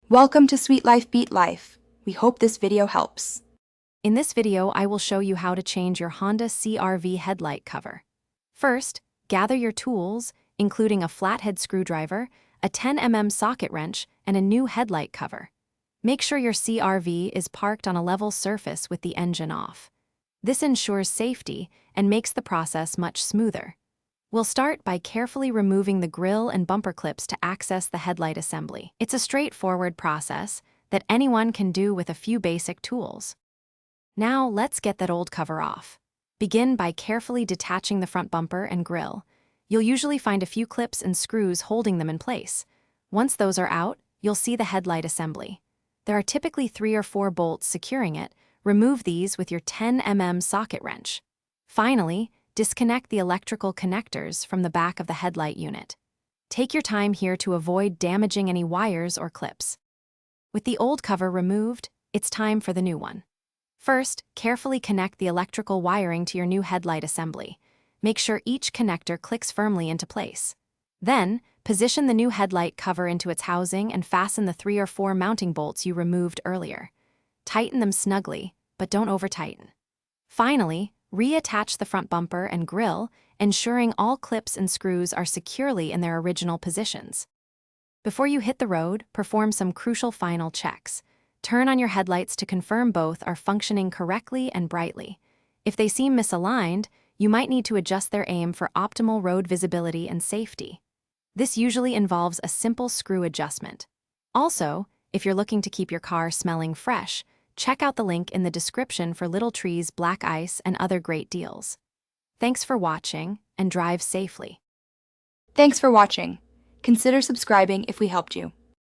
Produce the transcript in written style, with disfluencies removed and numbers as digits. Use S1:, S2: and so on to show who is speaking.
S1: Welcome to Sweet Life Beat Life. We hope this video helps.
S2: In this video, I will show you how to change your Honda CRV headlight cover. First, gather your tools, including a flathead screwdriver, a 10 mm socket wrench, and a new headlight cover. Make sure your CRV is parked on a level surface with the engine off. This ensures safety and makes the process much smoother. We'll start by carefully removing the grille and bumper clips to access the headlight assembly. It's a straightforward process that anyone can do with a few basic tools. Now let's get that old cover off. Begin by carefully detaching the front bumper and grille. You'll usually find a few clips and screws holding them in place. Once those are out, you'll see the headlight assembly. There are typically 3 or 4 bolts securing it. Remove these with your 10 mm socket wrench. Finally, disconnect the electrical connectors from the back of the headlight unit. Take your time here to avoid damaging any wires or clips. With the old cover removed, it's time for the new one. First, carefully connect the electrical wiring to your new headlight assembly. Make sure each connector clicks firmly into place. Then, position the new headlight cover into its housing and fasten the 3 or 4 mounting bolts you removed earlier. Tighten them snugly, but don't over-tighten. Finally, reattach the front bumper and grille, ensuring all clips and screws are securely in their original positions. Before you hit the road, perform some crucial final checks. Turn on your headlights to confirm both are functioning correctly and brightly. If they seem misaligned, you might need to adjust their aim for optimal road visibility and safety. This usually involves a simple screw adjustment. Also, if you're looking to keep your car smelling fresh, check out the link in the description for Little Tree's black ice and other great deals. Thanks for watching, and drive safely.
S1: Thanks for watching. Consider subscribing if we helped you.